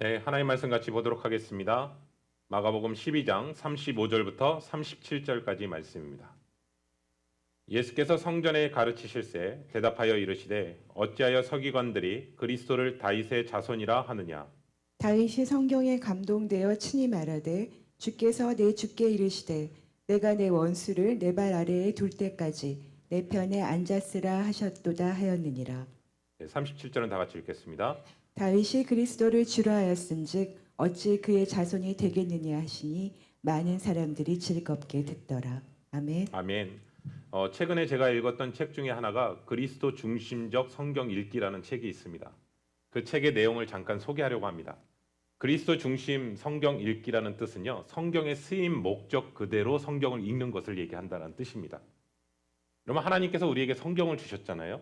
네, 하나님 말씀 같이 보도록 하겠습니다. 마가복음 12장 35절부터 37절까지 말씀입니다. 예수께서 성전에 가르치실새 대답하여 이르시되 어찌하여 서기관들이 그리스도를 다윗의 자손이라 하느냐. 다윗이 성경에 감동되어 친히 말하되 주께서 내 주께 이르시되 내가 내 원수를 내 발 아래에 둘 때까지 내 편에 앉았으라 하셨도다 하였느니라. 네, 37절은 다 같이 읽겠습니다. 다윗이 그리스도를 주라 하였은즉 어찌 그의 자손이 되겠느냐 하시니 많은 사람들이 즐겁게 듣더라. 아멘. 아멘. 최근에 제가 읽었던 책 중에 하나가 그리스도 중심적 성경 읽기라는 책이 있습니다. 그 책의 내용을 잠깐 소개하려고 합니다. 그리스도 중심 성경 읽기라는 뜻은요, 성경의 쓰임 목적 그대로 성경을 읽는 것을 얘기한다는 뜻입니다. 그러면 하나님께서 우리에게 성경을 주셨잖아요.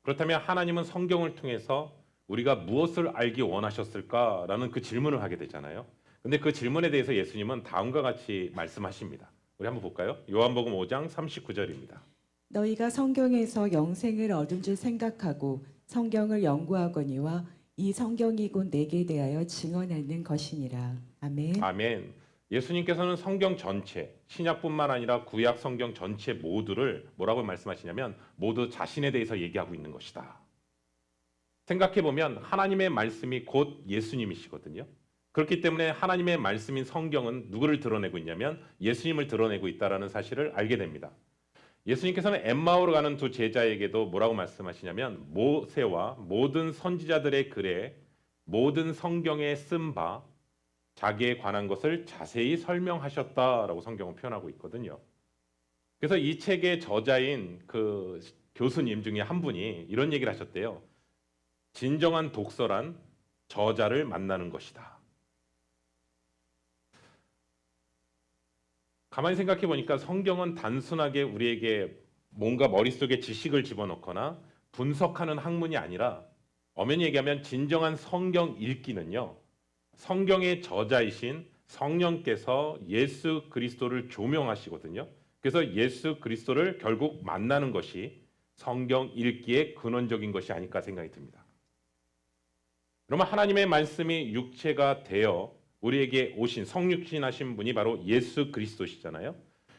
그렇다면 하나님은 성경을 통해서 우리가 무엇을 알기 원하셨을까라는 그 질문을 하게 되잖아요. 근데 그 질문에 대해서 예수님은 다음과 같이 말씀하십니다. 우리 한번 볼까요? 요한복음 5장 39절입니다. 너희가 성경에서 영생을 얻은 줄 생각하고 성경을 연구하거니와 이 성경이 곧 내게 대하여 증언하는 것이니라. 아멘. 아멘. 예수님께서는 성경 전체, 신약뿐만 아니라 구약 성경 전체 모두를 뭐라고 말씀하시냐면 모두 자신에 대해서 얘기하고 있는 것이다. 생각해보면 하나님의 말씀이 곧 예수님이시거든요. 그렇기 때문에 하나님의 말씀인 성경은 누구를 드러내고 있냐면 예수님을 드러내고 있다는 사실을 알게 됩니다. 예수님께서는 엠마오로 가는 두 제자에게도 뭐라고 말씀하시냐면 모세와 모든 선지자들의 글에 모든 성경에 쓴 바 자기에 관한 것을 자세히 설명하셨다라고 성경은 표현하고 있거든요. 그래서 이 책의 저자인 그 교수님 중에 한 분이 이런 얘기를 하셨대요. 진정한 독서란 저자를 만나는 것이다. 가만히 생각해 보니까 성경은 단순하게 우리에게 뭔가 머릿속에 지식을 집어넣거나 분석하는 학문이 아니라 엄연히 얘기하면 진정한 성경 읽기는요. 성경의 저자이신 성령께서 예수 그리스도를 조명하시거든요. 그래서 예수 그리스도를 결국 만나는 것이 성경 읽기의 근원적인 것이 아닐까 생각이 듭니다. 그러면 하나님의 말씀이 육체가 되어 우리에게 오신 성육신하신 분이 바로 예수 그리스도시잖아요.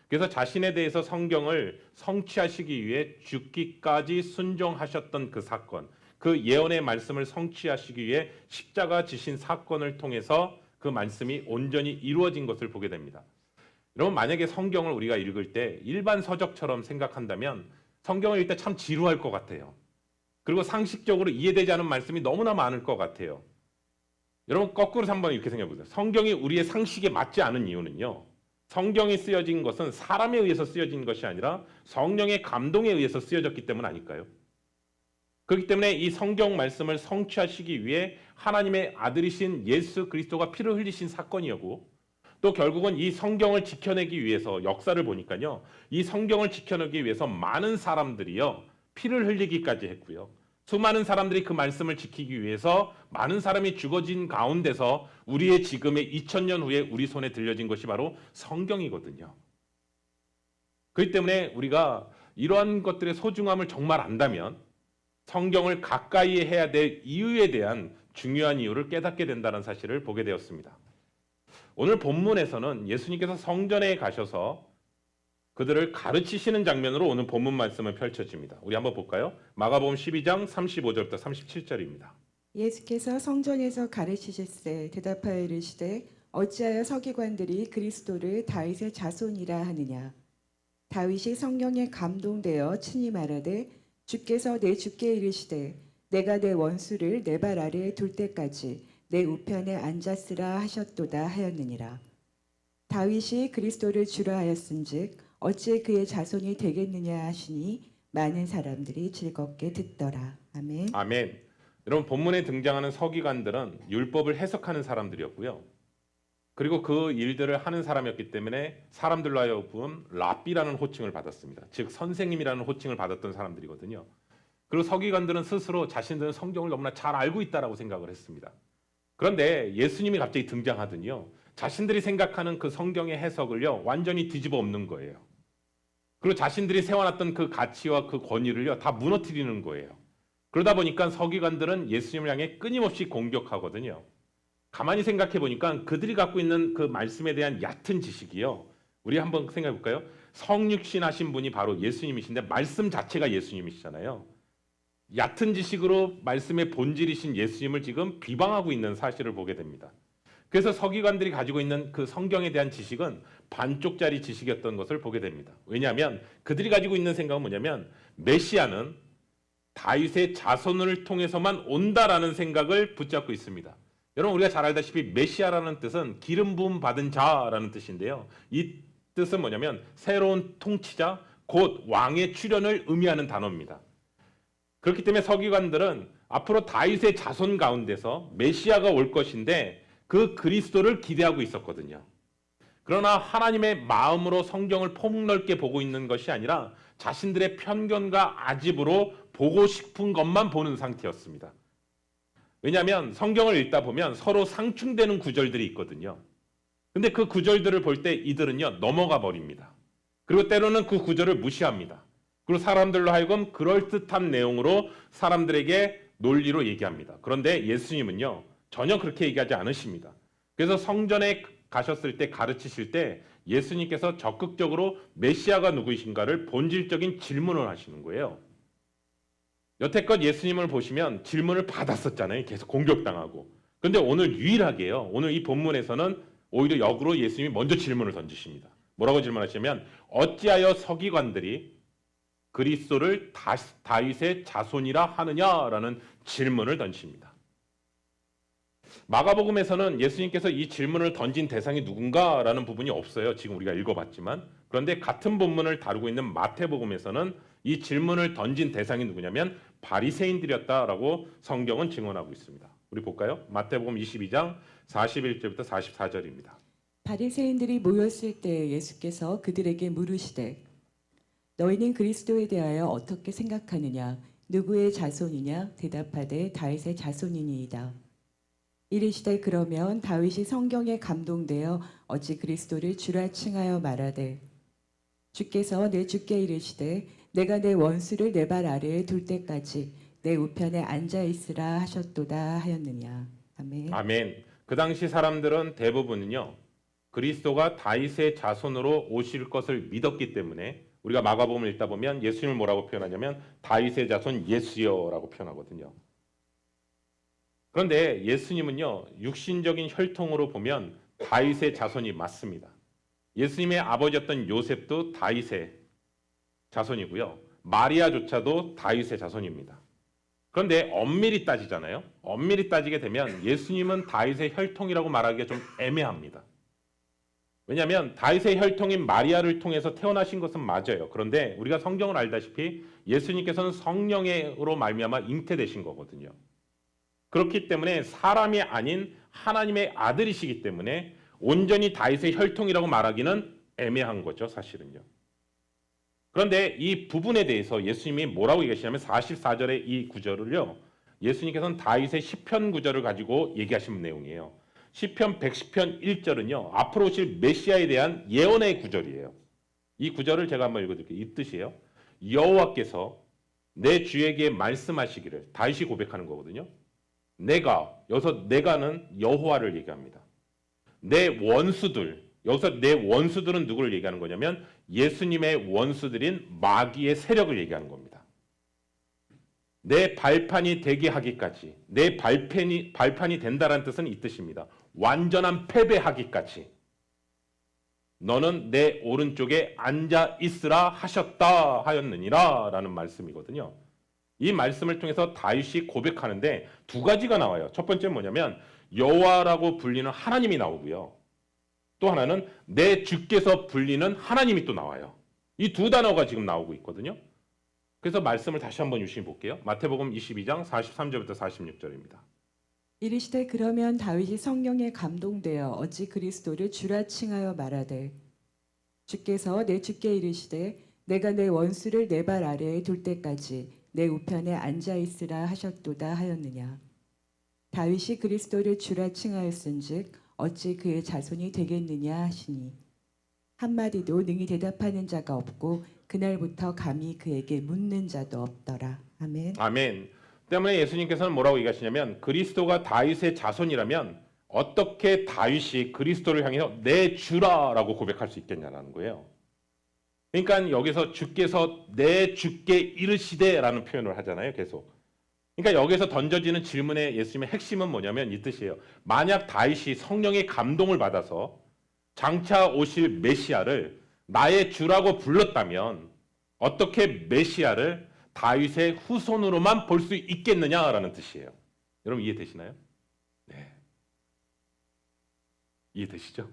그래서 자신에 대해서 성경을 성취하시기 위해 죽기까지 순종하셨던 그 사건, 그 예언의 말씀을 성취하시기 위해 십자가 지신 사건을 통해서 그 말씀이 온전히 이루어진 것을 보게 됩니다. 여러분, 만약에 성경을 우리가 읽을 때 일반 서적처럼 생각한다면 성경을 읽을 때 참 지루할 것 같아요. 그리고 상식적으로 이해되지 않은 말씀이 너무나 많을 것 같아요. 여러분, 거꾸로 한번 이렇게 생각해 보세요. 성경이 우리의 상식에 맞지 않은 이유는요. 성경이 쓰여진 것은 사람에 의해서 쓰여진 것이 아니라 성령의 감동에 의해서 쓰여졌기 때문 아닐까요? 그렇기 때문에 이 성경 말씀을 성취하시기 위해 하나님의 아들이신 예수 그리스도가 피를 흘리신 사건이었고, 또 결국은 이 성경을 지켜내기 위해서 역사를 보니까요. 이 성경을 지켜내기 위해서 많은 사람들이요. 피를 흘리기까지 했고요. 수많은 사람들이 그 말씀을 지키기 위해서 많은 사람이 죽어진 가운데서 우리의 지금의 2000년 후에 우리 손에 들려진 것이 바로 성경이거든요. 그렇기 때문에 우리가 이러한 것들의 소중함을 정말 안다면 성경을 가까이 해야 될 이유에 대한 중요한 이유를 깨닫게 된다는 사실을 보게 되었습니다. 오늘 본문에서는 예수님께서 성전에 가셔서 그들을 가르치시는 장면으로 오늘 본문 말씀은 펼쳐집니다. 우리 한번 볼까요? 마가복음 12장 35절부터 37절입니다. 예수께서 성전에서 가르치실새 대답하여 이르시되 어찌하여 서기관들이 그리스도를 다윗의 자손이라 하느냐. 다윗이 성령에 감동되어 친히 말하되 주께서 내 주께 이르시되 내가 내 원수를 내 발 아래에 둘 때까지 내 우편에 앉았으라 하셨도다 하였느니라. 다윗이 그리스도를 주라 하였은즉 어찌 그의 자손이 되겠느냐 하시니 많은 사람들이 즐겁게 듣더라. 아멘. 아멘. 여러분, 본문에 등장하는 서기관들은 율법을 해석하는 사람들이었고요. 그리고 그 일들을 하는 사람이었기 때문에 사람들로 하여금 랍비라는 호칭을 받았습니다. 즉 선생님이라는 호칭을 받았던 사람들이거든요. 그리고 서기관들은 스스로 자신들은 성경을 너무나 잘 알고 있다라고 생각을 했습니다. 그런데 예수님이 갑자기 등장하더니요. 자신들이 생각하는 그 성경의 해석을요. 완전히 뒤집어 엎는 거예요. 그리고 자신들이 세워놨던 그 가치와 그 권위를요. 다 무너뜨리는 거예요. 그러다 보니까 서기관들은 예수님을 향해 끊임없이 공격하거든요. 가만히 생각해 보니까 그들이 갖고 있는 그 말씀에 대한 얕은 지식이요. 우리 한번 생각해 볼까요? 성육신 하신 분이 바로 예수님이신데 말씀 자체가 예수님이시잖아요. 얕은 지식으로 말씀의 본질이신 예수님을 지금 비방하고 있는 사실을 보게 됩니다. 그래서 서기관들이 가지고 있는 그 성경에 대한 지식은 반쪽짜리 지식이었던 것을 보게 됩니다. 왜냐하면 그들이 가지고 있는 생각은 뭐냐면 메시아는 다윗의 자손을 통해서만 온다라는 생각을 붙잡고 있습니다. 여러분 우리가 잘 알다시피 메시아라는 뜻은 기름 부음 받은 자라는 뜻인데요. 이 뜻은 뭐냐면 새로운 통치자 곧 왕의 출현을 의미하는 단어입니다. 그렇기 때문에 서기관들은 앞으로 다윗의 자손 가운데서 메시아가 올 것인데 그 그리스도를 기대하고 있었거든요. 그러나 하나님의 마음으로 성경을 폭넓게 보고 있는 것이 아니라 자신들의 편견과 아집으로 보고 싶은 것만 보는 상태였습니다. 왜냐하면 성경을 읽다 보면 서로 상충되는 구절들이 있거든요. 근데 그 구절들을 볼 때 이들은요 넘어가 버립니다. 그리고 때로는 그 구절을 무시합니다. 그리고 사람들로 하여금 그럴듯한 내용으로 사람들에게 논리로 얘기합니다. 그런데 예수님은요 전혀 그렇게 얘기하지 않으십니다. 그래서 성전에 가셨을 때 가르치실 때 예수님께서 적극적으로 메시아가 누구이신가를 본질적인 질문을 하시는 거예요. 여태껏 예수님을 보시면 질문을 받았었잖아요. 계속 공격당하고. 그런데 오늘 유일하게요. 오늘 이 본문에서는 오히려 역으로 예수님이 먼저 질문을 던지십니다. 뭐라고 질문하시냐면 어찌하여 서기관들이 그리스도를 다윗의 자손이라 하느냐라는 질문을 던집니다. 마가복음에서는 예수님께서 이 질문을 던진 대상이 누군가라는 부분이 없어요. 지금 우리가 읽어봤지만. 그런데 같은 본문을 다루고 있는 마태복음에서는 이 질문을 던진 대상이 누구냐면 바리새인들이었다라고 성경은 증언하고 있습니다. 우리 볼까요? 마태복음 22장 41절부터 44절입니다. 바리새인들이 모였을 때 예수께서 그들에게 물으시되 너희는 그리스도에 대하여 어떻게 생각하느냐? 누구의 자손이냐? 대답하되 다윗의 자손이니이다. 이르시되 그러면 다윗이 성경에 감동되어 어찌 그리스도를 주라 칭하여 말하되 주께서 내 주께 이르시되 내가 내 원수를 내 발 아래에 둘 때까지 내 우편에 앉아 있으라 하셨도다 하였느냐. 아멘. 아멘. 그 당시 사람들은 대부분은요. 그리스도가 다윗의 자손으로 오실 것을 믿었기 때문에 우리가 마가복음을 읽다 보면 예수님을 뭐라고 표현하냐면 다윗의 자손 예수여라고 표현하거든요. 그런데 예수님은요. 육신적인 혈통으로 보면 다윗의 자손이 맞습니다. 예수님의 아버지였던 요셉도 다윗의 자손이고요. 마리아조차도 다윗의 자손입니다. 그런데 엄밀히 따지잖아요. 엄밀히 따지게 되면 예수님은 다윗의 혈통이라고 말하기가 좀 애매합니다. 왜냐하면 다윗의 혈통인 마리아를 통해서 태어나신 것은 맞아요. 그런데 우리가 성경을 알다시피 예수님께서는 성령으로 말미암아 잉태되신 거거든요. 그렇기 때문에 사람이 아닌 하나님의 아들이시기 때문에 온전히 다윗의 혈통이라고 말하기는 애매한 거죠, 사실은요. 그런데 이 부분에 대해서 예수님이 뭐라고 얘기하시냐면 44절의 이 구절을요. 예수님께서는 다윗의 시편 구절을 가지고 얘기하신 내용이에요. 시편 110편 1절은요. 앞으로 오실 메시아에 대한 예언의 구절이에요. 이 구절을 제가 한번 읽어드릴게요. 이 뜻이에요. 여호와께서 내 주에게 말씀하시기를 다윗이 고백하는 거거든요. 여기서 내가는 여호와를 얘기합니다. 내 원수들, 여기서 내 원수들은 누구를 얘기하는 거냐면 예수님의 원수들인 마귀의 세력을 얘기하는 겁니다. 내 발판이 되게 하기까지, 내 발판이 된다는 뜻은 이 뜻입니다. 완전한 패배하기까지 너는 내 오른쪽에 앉아 있으라 하셨다 하였느니라 라는 말씀이거든요. 이 말씀을 통해서 다윗이 고백하는데 두 가지가 나와요. 첫 번째는 뭐냐면 여호와라고 불리는 하나님이 나오고요. 또 하나는 내 주께서 불리는 하나님이 또 나와요. 이 두 단어가 지금 나오고 있거든요. 그래서 말씀을 다시 한번 유심히 볼게요. 마태복음 22장 43절부터 46절입니다. 이르시되 그러면 다윗이 성령에 감동되어 어찌 그리스도를 주라 칭하여 말하되 주께서 내 주께 이르시되 내가 내 원수를 내 발 아래에 둘 때까지 내 우편에 앉아 있으라 하셨도다 하였느냐. 다윗이 그리스도를 주라 칭하였은즉 어찌 그의 자손이 되겠느냐 하시니 한마디도 능히 대답하는 자가 없고 그날부터 감히 그에게 묻는 자도 없더라. 아멘. 아멘. 때문에 예수님께서는 뭐라고 얘기하시냐면 그리스도가 다윗의 자손이라면 어떻게 다윗이 그리스도를 향해서 내 주라라고 고백할 수 있겠냐라는 거예요. 그러니까 여기서 주께서 내 주께 이르시되라는 표현을 하잖아요. 계속. 그러니까 여기서 던져지는 질문의 예수님의 핵심은 뭐냐면 이 뜻이에요. 만약 다윗이 성령의 감동을 받아서 장차 오실 메시아를 나의 주라고 불렀다면 어떻게 메시아를 다윗의 후손으로만 볼 수 있겠느냐라는 뜻이에요. 여러분 이해되시나요? 네. 이해되시죠?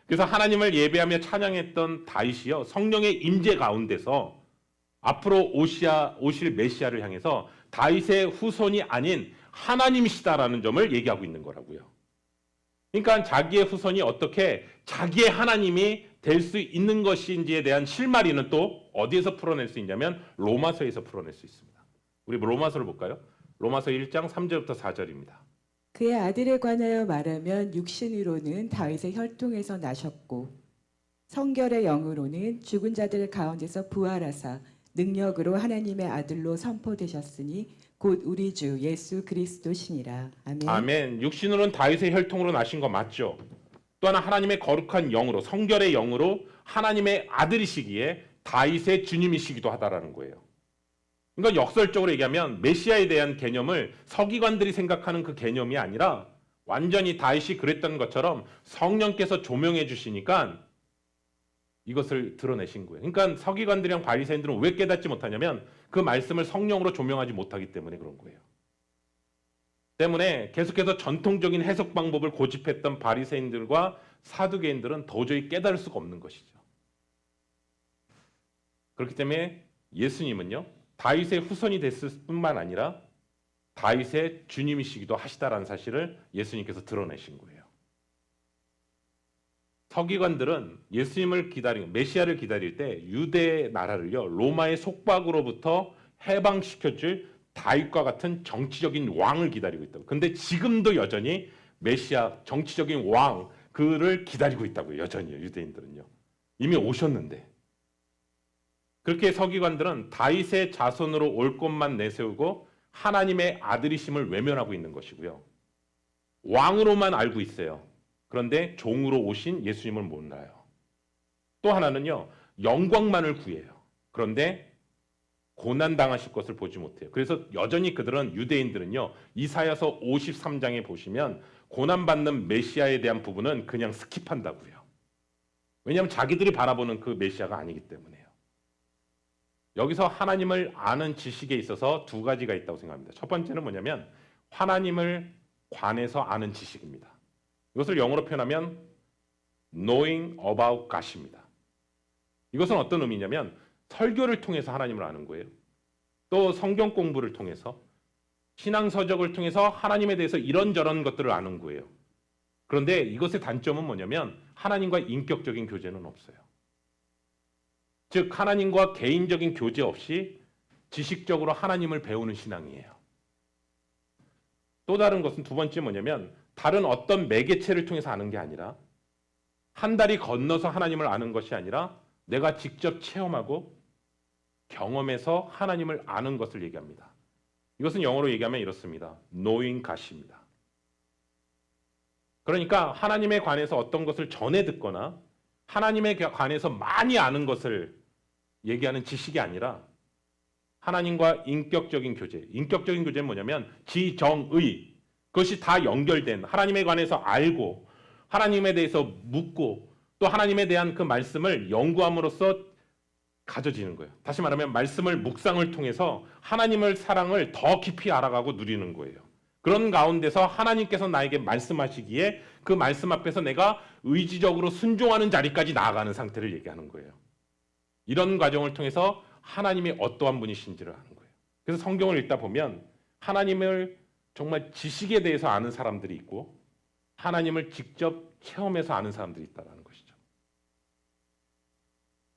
그래서 하나님을 예배하며 찬양했던 다윗이요. 성령의 임재 가운데서 앞으로 오실 메시아를 향해서 다윗의 후손이 아닌 하나님이시다라는 점을 얘기하고 있는 거라고요. 그러니까 자기의 후손이 어떻게 자기의 하나님이 될 수 있는 것인지에 대한 실마리는 또 어디에서 풀어낼 수 있냐면 로마서에서 풀어낼 수 있습니다. 우리 로마서를 볼까요? 로마서 1장 3절부터 4절입니다. 그의 아들에 관하여 말하면 육신으로는 다윗의 혈통에서 나셨고 성결의 영으로는 죽은 자들 가운데서 부활하사 능력으로 하나님의 아들로 선포되셨으니 곧 우리 주 예수 그리스도시니라. 아멘. 아멘. 육신으로는 다윗의 혈통으로 나신 거 맞죠? 또 하나 하나님의 거룩한 영으로 성결의 영으로 하나님의 아들이시기에 다윗의 주님이시기도 하다라는 거예요. 그러니까 역설적으로 얘기하면 메시아에 대한 개념을 서기관들이 생각하는 그 개념이 아니라 완전히 다윗이 그랬던 것처럼 성령께서 조명해 주시니까 이것을 드러내신 거예요. 그러니까 서기관들이랑 바리새인들은 왜 깨닫지 못하냐면 그 말씀을 성령으로 조명하지 못하기 때문에 그런 거예요. 때문에 계속해서 전통적인 해석 방법을 고집했던 바리새인들과 사두개인들은 도저히 깨달을 수가 없는 것이죠. 그렇기 때문에 예수님은요. 다윗의 후손이 됐을 뿐만 아니라 다윗의 주님이시기도 하시다라는 사실을 예수님께서 드러내신 거예요. 서기관들은 예수님을 기다리는 메시아를 기다릴 때 유대 나라를요 로마의 속박으로부터 해방시켜줄 다윗과 같은 정치적인 왕을 기다리고 있다고. 근데 지금도 여전히 메시아 정치적인 왕 그를 기다리고 있다고요. 여전히요. 유대인들은요. 이미 오셨는데. 그렇게 서기관들은 다윗의 자손으로 올 것만 내세우고 하나님의 아들이심을 외면하고 있는 것이고요. 왕으로만 알고 있어요. 그런데 종으로 오신 예수님을 몰라요. 또 하나는요. 영광만을 구해요. 그런데 고난당하실 것을 보지 못해요. 그래서 여전히 그들은 유대인들은요. 이사야서 53장에 보시면 고난받는 메시아에 대한 부분은 그냥 스킵한다고요. 왜냐하면 자기들이 바라보는 그 메시아가 아니기 때문에요. 여기서 하나님을 아는 지식에 있어서 두 가지가 있다고 생각합니다. 첫 번째는 뭐냐면 하나님을 관해서 아는 지식입니다. 이것을 영어로 표현하면 knowing about God입니다. 이것은 어떤 의미냐면 설교를 통해서 하나님을 아는 거예요. 또 성경 공부를 통해서 신앙서적을 통해서 하나님에 대해서 이런저런 것들을 아는 거예요. 그런데 이것의 단점은 뭐냐면 하나님과 인격적인 교제는 없어요. 즉 하나님과 개인적인 교제 없이 지식적으로 하나님을 배우는 신앙이에요. 또 다른 것은 두 번째 뭐냐면 다른 어떤 매개체를 통해서 아는 게 아니라 한 다리 건너서 하나님을 아는 것이 아니라 내가 직접 체험하고 경험해서 하나님을 아는 것을 얘기합니다. 이것은 영어로 얘기하면 이렇습니다. knowing God입니다. 그러니까 하나님에 관해서 어떤 것을 전해 듣거나 하나님에 관해서 많이 아는 것을 얘기하는 지식이 아니라 하나님과 인격적인 교제. 인격적인 교제는 뭐냐면 지정의. 그것이 다 연결된 하나님에 관해서 알고 하나님에 대해서 묻고 또 하나님에 대한 그 말씀을 연구함으로써 가져지는 거예요. 다시 말하면 말씀을 묵상을 통해서 하나님을 사랑을 더 깊이 알아가고 누리는 거예요. 그런 가운데서 하나님께서 나에게 말씀하시기에 그 말씀 앞에서 내가 의지적으로 순종하는 자리까지 나아가는 상태를 얘기하는 거예요. 이런 과정을 통해서 하나님이 어떠한 분이신지를 아는 거예요. 그래서 성경을 읽다 보면 하나님을 정말 지식에 대해서 아는 사람들이 있고 하나님을 직접 체험해서 아는 사람들이 있다는 것이죠.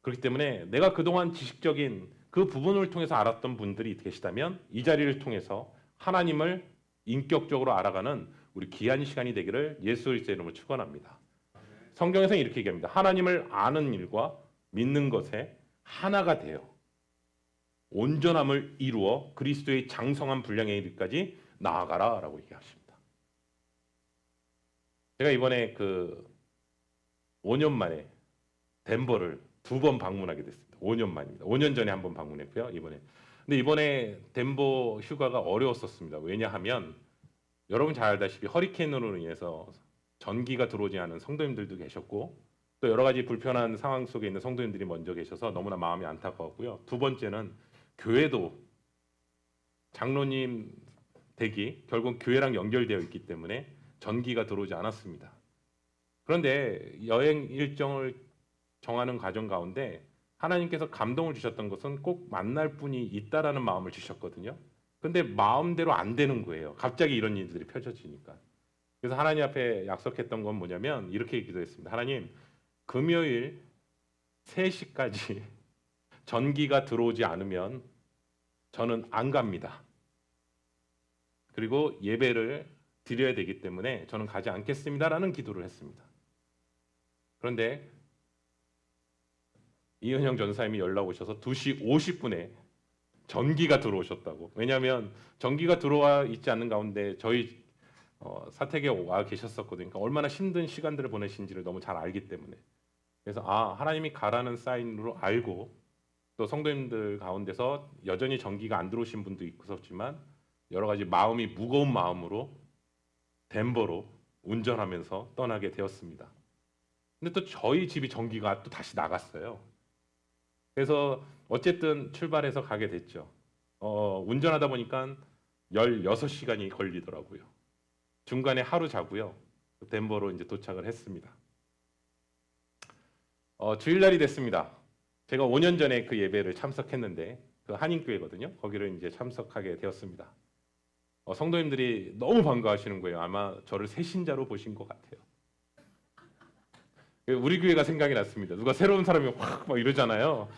그렇기 때문에 내가 그동안 지식적인 그 부분을 통해서 알았던 분들이 계시다면 이 자리를 통해서 하나님을 인격적으로 알아가는 우리 귀한 시간이 되기를 예수 그리스도의 이름으로 축원합니다. 성경에서는 이렇게 얘기합니다. 하나님을 아는 일과 믿는 것에 하나가 되어 온전함을 이루어 그리스도의 장성한 분량에 이르기까지 나아가라라고 얘기하십니다. 제가 이번에 그 5년 만에 덴버를 2번 방문하게 됐습니다. 5년 만입니다. 5년 전에 한 번 방문했고요. 이번에. 근데 이번에 덴버 휴가가 어려웠었습니다. 왜냐하면 여러분 잘 알다시피 허리케인으로 인해서 전기가 들어오지 않은 성도님들도 계셨고 또 여러 가지 불편한 상황 속에 있는 성도님들이 먼저 계셔서 너무나 마음이 안타까웠고요. 두 번째는 교회도 장로님 댁이 결국 교회랑 연결되어 있기 때문에 전기가 들어오지 않았습니다. 그런데 여행 일정을 정하는 과정 가운데 하나님께서 감동을 주셨던 것은 꼭 만날 분이 있다라는 마음을 주셨거든요. 근데 마음대로 안 되는 거예요. 갑자기 이런 일들이 펼쳐지니까. 그래서 하나님 앞에 약속했던 건 뭐냐면 이렇게 기도했습니다. 하나님, 금요일 3시까지 전기가 들어오지 않으면 저는 안 갑니다. 그리고 예배를 드려야 되기 때문에 저는 가지 않겠습니다라는 기도를 했습니다. 그런데 이은영 전사님이 연락 오셔서 2시 50분에 전기가 들어오셨다고. 왜냐하면 전기가 들어와 있지 않는 가운데 저희 사택에 와 계셨었거든요. 그러니까 얼마나 힘든 시간들을 보내신지를 너무 잘 알기 때문에. 그래서 하나님이 가라는 사인으로 알고 또 성도님들 가운데서 여전히 전기가 안 들어오신 분도 있었지만 여러 가지 마음이 무거운 마음으로 덴버로 운전하면서 떠나게 되었습니다. 근데 또 저희 집이 전기가 또 다시 나갔어요. 그래서 어쨌든 출발해서 가게 됐죠. 운전하다 보니까 16시간이 걸리더라고요. 중간에 하루 자고요. 덴버로 이제 도착을 했습니다. 주일날이 됐습니다. 제가 5년 전에 그 예배를 참석했는데 그 한인교회거든요. 거기를 이제 참석하게 되었습니다. 성도님들이 너무 반가워하시는 거예요. 아마 저를 새신자로 보신 것 같아요. 우리 교회가 생각이 났습니다. 누가 새로운 사람이 확 막 이러잖아요.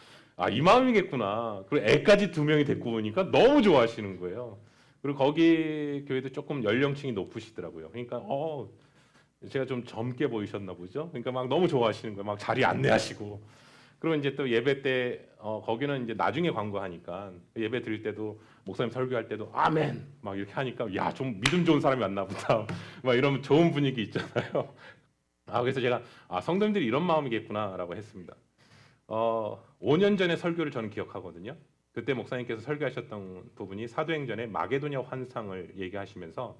이 마음이겠구나. 그리고 애까지 2명이 데리고 오니까 너무 좋아하시는 거예요. 그리고 거기 교회도 조금 연령층이 높으시더라고요. 그러니까 제가 좀 젊게 보이셨나 보죠. 그러니까 막 너무 좋아하시는 거예요. 막 자리 안내하시고. 그리고 이제 또 예배 때 거기는 이제 나중에 광고하니까 예배 드릴 때도 목사님 설교할 때도 아멘 막 이렇게 하니까 야, 좀 믿음 좋은 사람이 왔나 보다. 막 이러면 좋은 분위기 있잖아요. 그래서 제가 성도님들이 이런 마음이겠구나라고 했습니다. 5년 전에 설교를 저는 기억하거든요. 그때 목사님께서 설교하셨던 부분이 사도행전의 마게도냐 환상을 얘기하시면서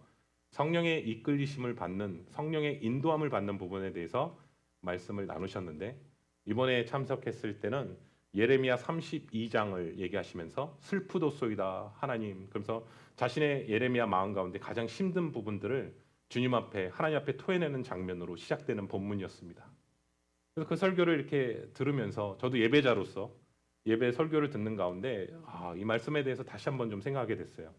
성령의 이끌리심을 받는, 성령의 인도함을 받는 부분에 대해서 말씀을 나누셨는데 이번에 참석했을 때는 예레미야 32장을 얘기하시면서 슬프도소이다 하나님, 그러면서 자신의 예레미야 마음 가운데 가장 힘든 부분들을 주님 앞에, 하나님 앞에 토해내는 장면으로 시작되는 본문이었습니다. 그래서 그 설교를 이렇게 들으면서 저도 예배자로서 예배 설교를 듣는 가운데 이 말씀에 대해서 다시 한번 좀 생각하게 됐어요.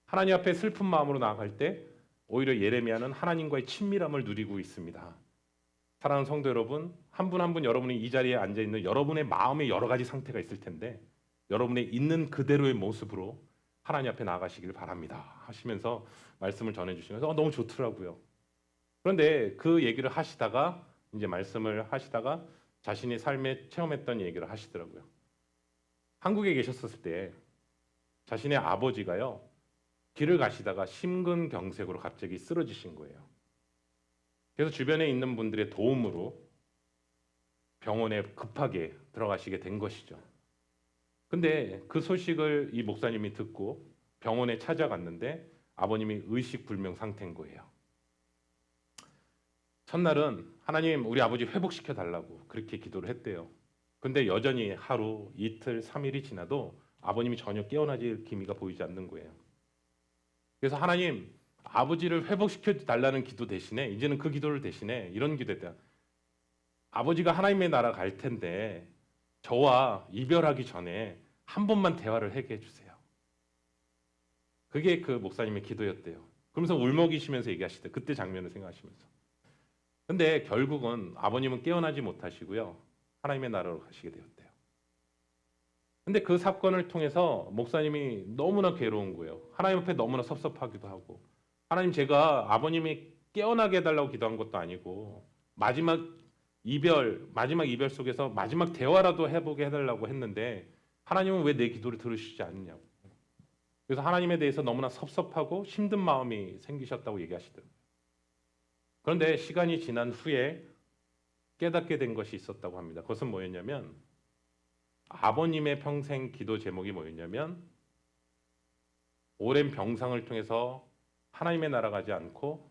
하나님 앞에 슬픈 마음으로 나아갈 때 오히려 예레미야는 하나님과의 친밀함을 누리고 있습니다. 사랑하는 성도 여러분, 한 분 한 분 여러분이 이 자리에 앉아 있는 여러분의 마음에 여러 가지 상태가 있을 텐데 여러분의 있는 그대로의 모습으로 하나님 앞에 나아가시길 바랍니다 하시면서 말씀을 전해주시면서 너무 좋더라고요. 그런데 그 얘기를 하시다가 이제 말씀을 하시다가 자신이 삶에 체험했던 얘기를 하시더라고요. 한국에 계셨을 때 자신의 아버지가요, 길을 가시다가 심근경색으로 갑자기 쓰러지신 거예요. 그래서 주변에 있는 분들의 도움으로 병원에 급하게 들어가시게 된 것이죠. 근데 그 소식을 이 목사님이 듣고 병원에 찾아갔는데 아버님이 의식불명 상태인 거예요. 첫날은 하나님 우리 아버지 회복시켜 달라고 그렇게 기도를 했대요. 근데 여전히 하루, 이틀, 3일이 지나도 아버님이 전혀 깨어나질 기미가 보이지 않는 거예요. 그래서 하나님 아버지를 회복시켜 달라는 기도 대신에 이제는 그 기도를 대신에 이런 기도했대요. 아버지가 하나님의 나라 갈 텐데 저와 이별하기 전에 한 번만 대화를 하게 해주세요. 그게 그 목사님의 기도였대요. 그러면서 울먹이시면서 얘기하시대. 그때 장면을 생각하시면서. 근데 결국은 아버님은 깨어나지 못하시고요. 하나님의 나라로 가시게 되었대요. 근데 그 사건을 통해서 목사님이 너무나 괴로운 거예요. 하나님 앞에 너무나 섭섭하기도 하고, 하나님 제가 아버님이 깨어나게 해달라고 기도한 것도 아니고 마지막 이별 속에서 마지막 대화라도 해보게 해달라고 했는데 하나님은 왜 내 기도를 들으시지 않느냐고. 그래서 하나님에 대해서 너무나 섭섭하고 힘든 마음이 생기셨다고 얘기하시더라고요. 그런데 시간이 지난 후에 깨닫게 된 것이 있었다고 합니다. 그것은 뭐였냐면 아버님의 평생 기도 제목이 뭐였냐면 오랜 병상을 통해서 하나님의 나라 가지 않고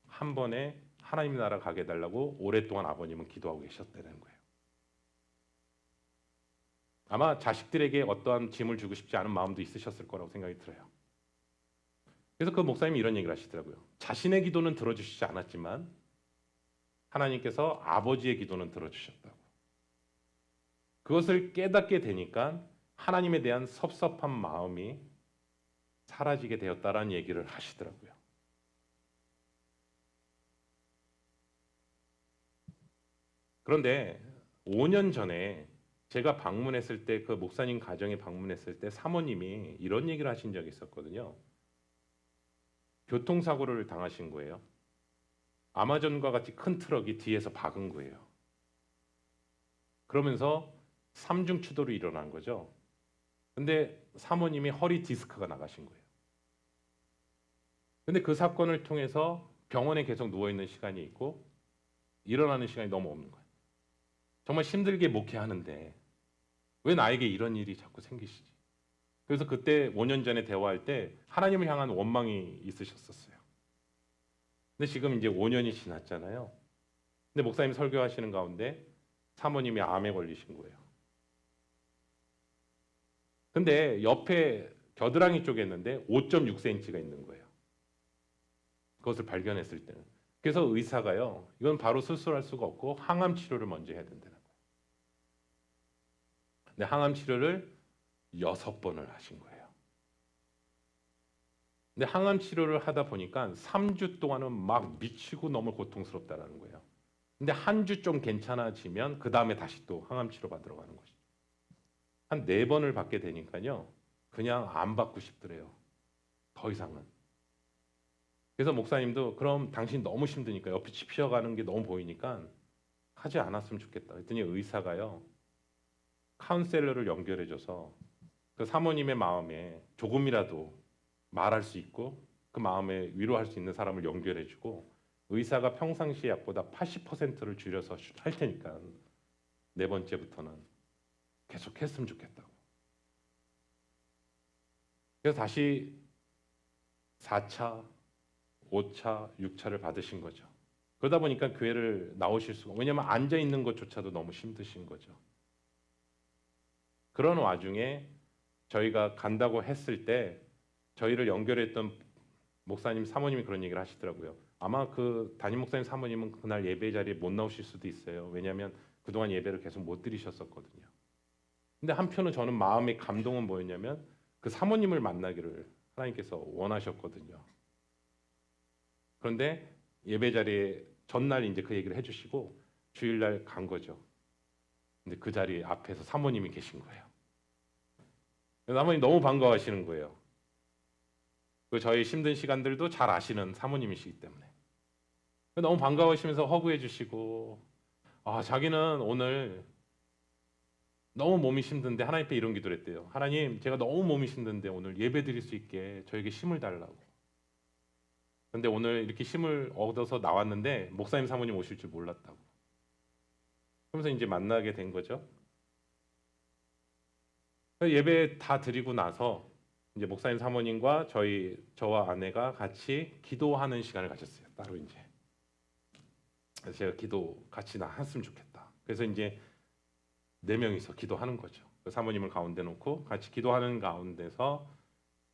한 번에 하나님의 나라 가게 해달라고 오랫동안 아버님은 기도하고 계셨다는 거예요. 아마 자식들에게 어떠한 짐을 주고 싶지 않은 마음도 있으셨을 거라고 생각이 들어요. 그래서 그 목사님이 이런 얘기를 하시더라고요. 자신의 기도는 들어주시지 않았지만 하나님께서 아버지의 기도는 들어주셨다고. 그것을 깨닫게 되니까 하나님에 대한 섭섭한 마음이 사라지게 되었다라는 얘기를 하시더라고요. 그런데 5년 전에 제가 방문했을 때 그 목사님 가정에 방문했을 때 사모님이 이런 얘기를 하신 적이 있었거든요. 교통사고를 당하신 거예요. 아마존과 같이 큰 트럭이 뒤에서 박은 거예요. 그러면서 삼중 추돌이 일어난 거죠. 근데 사모님이 허리 디스크가 나가신 거예요. 근데 그 사건을 통해서 병원에 계속 누워있는 시간이 있고 일어나는 시간이 너무 없는 거예요. 정말 힘들게 목회하는데 왜 나에게 이런 일이 자꾸 생기시지? 그래서 그때 5년 전에 대화할 때 하나님을 향한 원망이 있으셨었어요. 근데 지금 이제 5년이 지났잖아요. 근데 목사님 설교하시는 가운데 사모님이 암에 걸리신 거예요. 근데 옆에 겨드랑이 쪽에 있는데 5.6cm가 있는 거예요. 그것을 발견했을 때는. 그래서 의사가요, 이건 바로 수술할 수가 없고 항암 치료를 먼저 해야 된다는 거예요. 근데 항암 치료를 6번을 하신 거예요. 근데 항암 치료를 하다 보니까 3주 동안은 막 미치고 너무 고통스럽다라는 거예요. 근데 한 주 좀 괜찮아지면 그 다음에 다시 또 항암 치료 받으러 가는 것이죠. 한 4번을 받게 되니까요, 그냥 안 받고 싶더래요. 더 이상은. 그래서 목사님도 그럼 당신 너무 힘드니까 옆에 짚혀가는 게 너무 보이니까 하지 않았으면 좋겠다. 그랬더니 의사가요, 카운셀러를 연결해줘서 그 사모님의 마음에 조금이라도 말할 수 있고 그 마음에 위로할 수 있는 사람을 연결해주고 의사가 평상시 약보다 80%를 줄여서 할 테니까 4번째부터는 계속 했으면 좋겠다고. 그래서 다시 4차, 5차, 6차를 받으신 거죠. 그러다 보니까 교회를 나오실 수가, 왜냐하면 앉아있는 것조차도 너무 힘드신 거죠. 그런 와중에 저희가 간다고 했을 때 저희를 연결했던 목사님, 사모님이 그런 얘기를 하시더라고요. 아마 그 담임 목사님, 사모님은 그날 예배 자리에 못 나오실 수도 있어요. 왜냐하면 그동안 예배를 계속 못 드리셨었거든요. 근데 한편은 저는 마음의 감동은 뭐였냐면 그 사모님을 만나기를 하나님께서 원하셨거든요. 그런데 예배 자리에 전날 이제 그 얘기를 해주시고 주일날 간 거죠. 근데 그 자리 앞에서 사모님이 계신 거예요. 사모님 너무 반가워하시는 거예요. 그 저희 힘든 시간들도 잘 아시는 사모님이시기 때문에 너무 반가워하시면서 허구해 주시고, 자기는 오늘 너무 몸이 힘든데 하나님께 이런 기도를 했대요. 하나님, 제가 너무 몸이 힘든데 오늘 예배 드릴 수 있게 저에게 힘을 달라고. 그런데 오늘 이렇게 힘을 얻어서 나왔는데 목사님, 사모님 오실 줄 몰랐다고. 그러면서 이제 만나게 된 거죠. 예배 다 드리고 나서 이제 목사님, 사모님과 저와 아내가 같이 기도하는 시간을 가졌어요. 따로 이제. 그래서 제가 기도 같이 했으면 좋겠다. 그래서 이제 4명이서 기도하는 거죠. 사모님을 가운데 놓고 같이 기도하는 가운데서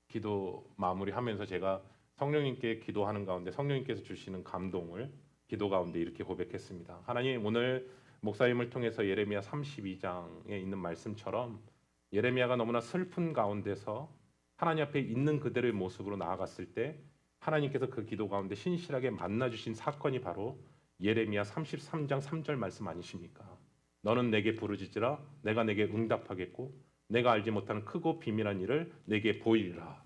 기도 마무리하면서 제가 성령님께 기도하는 가운데 성령님께서 주시는 감동을 기도 가운데 이렇게 고백했습니다. 하나님, 오늘 목사님을 통해서 예레미야 32장에 있는 말씀처럼 예레미야가 너무나 슬픈 가운데서 하나님 앞에 있는 그대로의 모습으로 나아갔을 때 하나님께서 그 기도 가운데 신실하게 만나주신 사건이 바로 예레미야 33장 3절 말씀 아니십니까? 너는 내게 부르짖으라 내가 내게 응답하겠고 내가 알지 못하는 크고 비밀한 일을 내게 보이리라.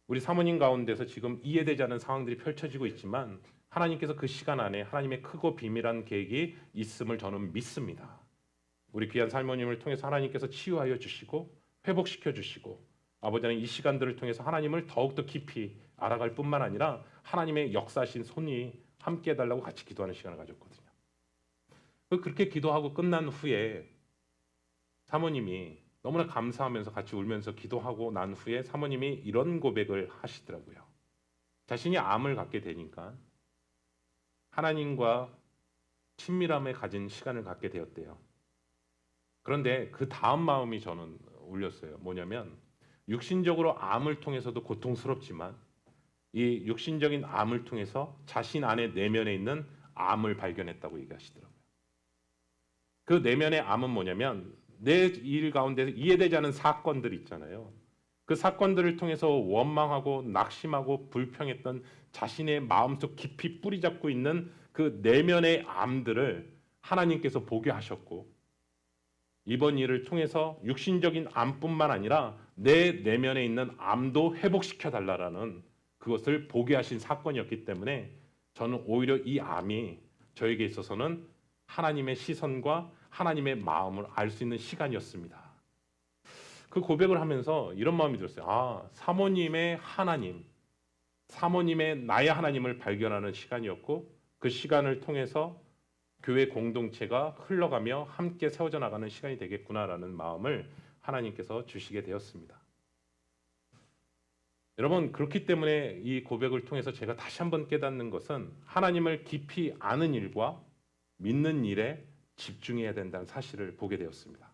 우리 사모님 가운데서 지금 이해되지 않는 상황들이 펼쳐지고 있지만 하나님께서 그 시간 안에 하나님의 크고 비밀한 계획이 있음을 저는 믿습니다. 우리 귀한 사모님을 통해서 하나님께서 치유하여 주시고 회복시켜 주시고 아버지는 이 시간들을 통해서 하나님을 더욱더 깊이 알아갈 뿐만 아니라 하나님의 역사하신 손이 함께 해달라고 같이 기도하는 시간을 가졌거든요. 그렇게 기도하고 끝난 후에 사모님이 너무나 감사하면서 같이 울면서 기도하고 난 후에 사모님이 이런 고백을 하시더라고요. 자신이 암을 갖게 되니까 하나님과 친밀함에 가진 시간을 갖게 되었대요. 그런데 그 다음 마음이 저는 울렸어요. 뭐냐면 육신적으로 암을 통해서도 고통스럽지만 이 육신적인 암을 통해서 자신 안에 내면에 있는 암을 발견했다고 얘기하시더라고요. 그 내면의 암은 뭐냐면 내 일 가운데 이해되지 않은 사건들 있잖아요. 그 사건들을 통해서 원망하고 낙심하고 불평했던 자신의 마음속 깊이 뿌리 잡고 있는 그 내면의 암들을 하나님께서 보게 하셨고 이번 일을 통해서 육신적인 암뿐만 아니라 내 내면에 있는 암도 회복시켜 달라라는 그것을 보게 하신 사건이었기 때문에 저는 오히려 이 암이 저에게 있어서는 하나님의 시선과 하나님의 마음을 알 수 있는 시간이었습니다. 그 고백을 하면서 이런 마음이 들었어요. 아, 사모님의 하나님, 사모님의 나의 하나님을 발견하는 시간이었고 그 시간을 통해서 교회 공동체가 흘러가며 함께 세워져 나가는 시간이 되겠구나라는 마음을 하나님께서 주시게 되었습니다. 여러분, 그렇기 때문에 이 고백을 통해서 제가 다시 한번 깨닫는 것은 하나님을 깊이 아는 일과 믿는 일에 집중해야 된다는 사실을 보게 되었습니다.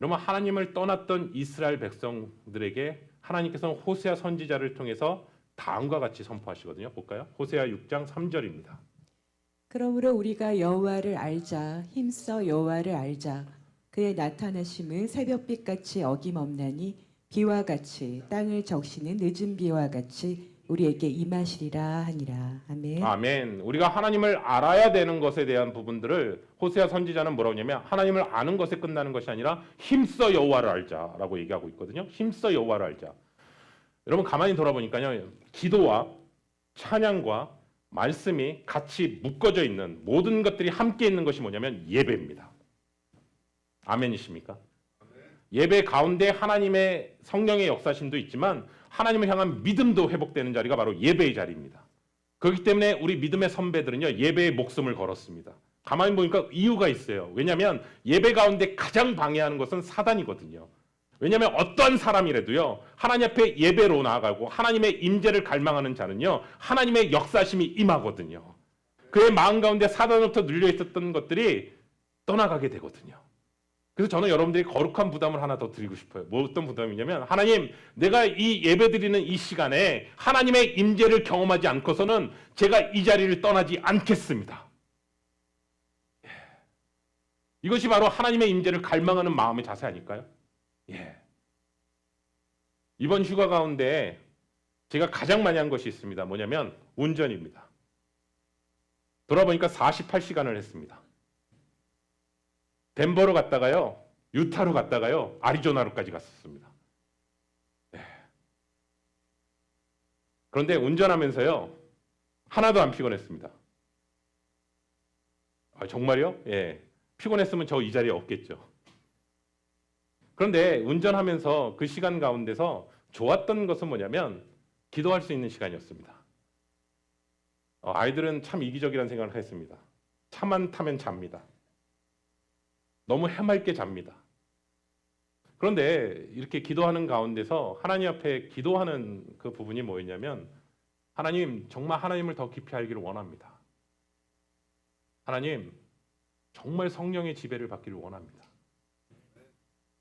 여러분, 하나님을 떠났던 이스라엘 백성들에게 하나님께서는 호세아 선지자를 통해서 다음과 같이 선포하시거든요. 볼까요? 호세아 6장 3절입니다. 그러므로 우리가 여호와를 알자, 힘써 여호와를 알자. 그의 나타나심은 새벽빛같이 어김없나니 비와 같이 땅을 적시는 늦은 비와 같이 우리에게 임하시리라 하니라. 아멘. 아멘. 우리가 하나님을 알아야 되는 것에 대한 부분들을 호세아 선지자는 뭐라고 하냐면 하나님을 아는 것에 끝나는 것이 아니라 힘써 여호와를 알자라고 얘기하고 있거든요. 힘써 여호와를 알자. 여러분 가만히 돌아보니까요. 기도와 찬양과 말씀이 같이 묶어져 있는 모든 것들이 함께 있는 것이 뭐냐면 예배입니다. 아멘이십니까? 예배 가운데 하나님의 성령의 역사심도 있지만 하나님을 향한 믿음도 회복되는 자리가 바로 예배의 자리입니다. 그렇기 때문에 우리 믿음의 선배들은요 예배에 목숨을 걸었습니다. 가만히 보니까 이유가 있어요. 왜냐하면 예배 가운데 가장 방해하는 것은 사단이거든요. 왜냐하면 어떠한 사람이라도요 하나님 앞에 예배로 나아가고 하나님의 임재를 갈망하는 자는요 하나님의 역사심이 임하거든요. 그의 마음 가운데 사단으로부터 눌려 있었던 것들이 떠나가게 되거든요. 그래서 저는 여러분들이 거룩한 부담을 하나 더 드리고 싶어요. 뭐 어떤 부담이냐면 하나님, 내가 이 예배드리는 이 시간에 하나님의 임재를 경험하지 않고서는 제가 이 자리를 떠나지 않겠습니다. 이것이 바로 하나님의 임재를 갈망하는 마음의 자세 아닐까요? 예. 이번 휴가 가운데 제가 가장 많이 한 것이 있습니다. 뭐냐면 운전입니다. 돌아보니까 48시간을 했습니다. 덴버로 갔다가요, 유타로 갔다가요, 아리조나로까지 갔었습니다. 네. 그런데 운전하면서요, 하나도 안 피곤했습니다. 아, 정말요? 예. 피곤했으면 저 이 자리에 없겠죠. 그런데 운전하면서 그 시간 가운데서 좋았던 것은 뭐냐면 기도할 수 있는 시간이었습니다. 아이들은 참 이기적이라는 생각을 했습니다. 차만 타면 잡니다. 너무 해맑게 잡니다. 그런데 이렇게 기도하는 가운데서 하나님 앞에 기도하는 그 부분이 뭐였냐면 하나님, 정말 하나님을 더 깊이 알기를 원합니다. 하나님, 정말 성령의 지배를 받기를 원합니다.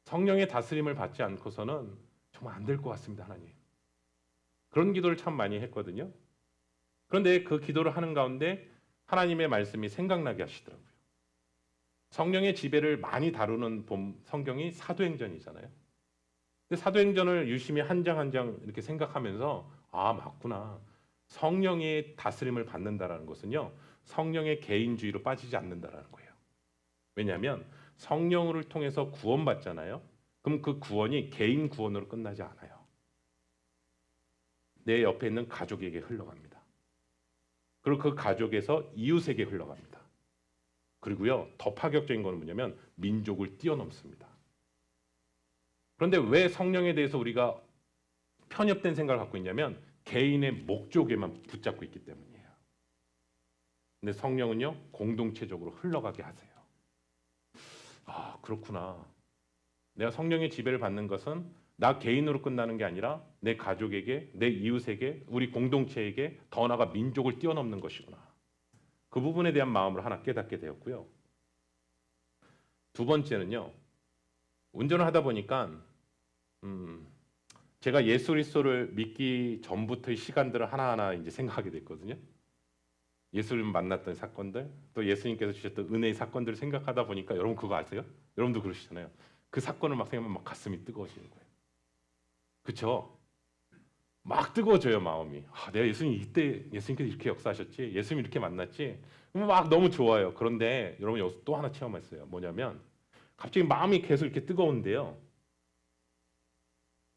성령의 다스림을 받지 않고서는 정말 안 될 것 같습니다. 하나님. 그런 기도를 참 많이 했거든요. 그런데 그 기도를 하는 가운데 하나님의 말씀이 생각나게 하시더라고요. 성령의 지배를 많이 다루는 성경이 사도행전이잖아요. 근데 사도행전을 유심히 한 장 한 장 이렇게 생각하면서 아, 맞구나. 성령의 다스림을 받는다라는 것은요. 성령의 개인주의로 빠지지 않는다라는 거예요. 왜냐하면 성령을 통해서 구원받잖아요. 그럼 그 구원이 개인 구원으로 끝나지 않아요. 내 옆에 있는 가족에게 흘러갑니다. 그리고 그 가족에서 이웃에게 흘러갑니다. 그리고요, 더 파격적인 건 뭐냐면 민족을 뛰어넘습니다. 그런데 왜 성령에 대해서 우리가 편협된 생각을 갖고 있냐면 개인의 목적에만 붙잡고 있기 때문이에요. 근데 성령은요 공동체적으로 흘러가게 하세요. 아, 그렇구나. 내가 성령의 지배를 받는 것은 나 개인으로 끝나는 게 아니라 내 가족에게, 내 이웃에게, 우리 공동체에게, 더 나아가 민족을 뛰어넘는 것이구나. 그 부분에 대한 마음을 하나 깨닫게 되었고요. 두 번째는요. 운전을 하다 보니까 제가 예수 그리스도를 믿기 전부터의 시간들을 하나하나 이제 생각하게 됐거든요. 예수를 만났던 사건들, 또 예수님께서 주셨던 은혜의 사건들을 생각하다 보니까 여러분 그거 아세요? 여러분도 그러시잖아요. 그 사건을 막 생각하면 막 가슴이 뜨거워지는 거예요. 그렇죠? 막 뜨거워져요 마음이. 아, 내가 예수님께서 이렇게 역사하셨지, 예수님 이렇게 만났지, 막 너무 좋아요. 그런데 여러분 여기서 또 하나 체험했어요. 뭐냐면 갑자기 마음이 계속 이렇게 뜨거운데요,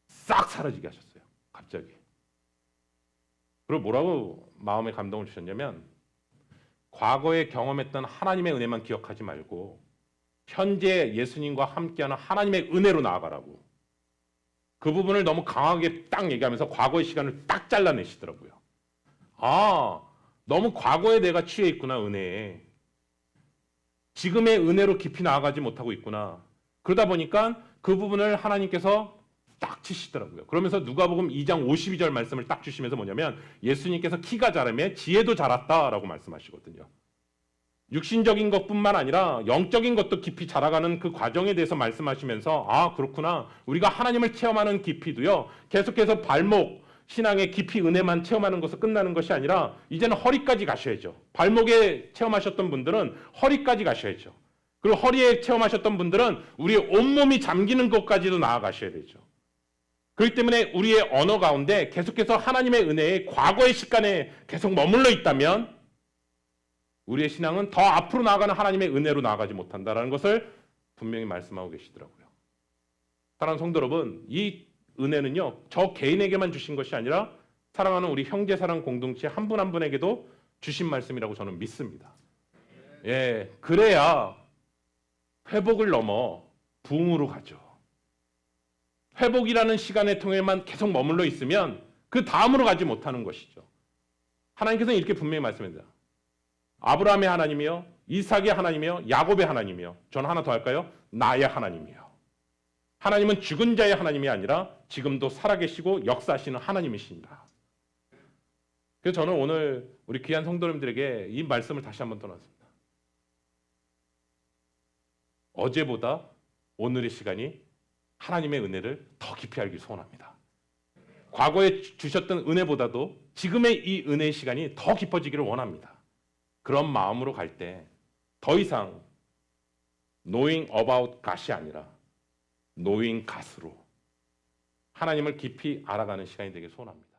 싹 사라지게 하셨어요. 갑자기. 그리고 뭐라고 마음에 감동을 주셨냐면, 과거에 경험했던 하나님의 은혜만 기억하지 말고 현재 예수님과 함께하는 하나님의 은혜로 나아가라고. 그 부분을 너무 강하게 딱 얘기하면서 과거의 시간을 딱 잘라내시더라고요. 아, 너무 과거에 내가 취해 있구나, 은혜에. 지금의 은혜로 깊이 나아가지 못하고 있구나. 그러다 보니까 그 부분을 하나님께서 딱 치시더라고요. 그러면서 누가복음 2장 52절 말씀을 딱 주시면서 뭐냐면, 예수님께서 키가 자라매 지혜도 자랐다라고 말씀하시거든요. 육신적인 것뿐만 아니라 영적인 것도 깊이 자라가는 그 과정에 대해서 말씀하시면서, 아, 그렇구나. 우리가 하나님을 체험하는 깊이도요, 계속해서 발목, 신앙의 깊이 은혜만 체험하는 것은 끝나는 것이 아니라 이제는 허리까지 가셔야죠. 발목에 체험하셨던 분들은 허리까지 가셔야죠. 그리고 허리에 체험하셨던 분들은 우리의 온몸이 잠기는 것까지도 나아가셔야 되죠. 그렇기 때문에 우리의 언어 가운데 계속해서 하나님의 은혜에 과거의 시간에 계속 머물러 있다면 우리의 신앙은 더 앞으로 나아가는 하나님의 은혜로 나아가지 못한다는 것을 분명히 말씀하고 계시더라고요. 사랑하는 성도 여러분, 이 은혜는요, 저 개인에게만 주신 것이 아니라 사랑하는 우리 형제 사랑 공동체 한 분 한 분에게도 주신 말씀이라고 저는 믿습니다. 예, 그래야 회복을 넘어 부흥으로 가죠. 회복이라는 시간의 통에만 계속 머물러 있으면 그 다음으로 가지 못하는 것이죠. 하나님께서는 이렇게 분명히 말씀합니다. 아브라함의 하나님이요, 이삭의 하나님이요, 야곱의 하나님이요. 저는 하나 더 할까요? 나의 하나님이요. 하나님은 죽은 자의 하나님이 아니라 지금도 살아계시고 역사하시는 하나님이십니다. 그래서 저는 오늘 우리 귀한 성도님들에게 이 말씀을 다시 한번 떠났습니다. 어제보다 오늘의 시간이 하나님의 은혜를 더 깊이 알기 소원합니다. 과거에 주셨던 은혜보다도 지금의 이 은혜의 시간이 더 깊어지기를 원합니다. 그런 마음으로 갈 때 더 이상 knowing about God이 아니라 knowing God으로 하나님을 깊이 알아가는 시간이 되길 소원합니다.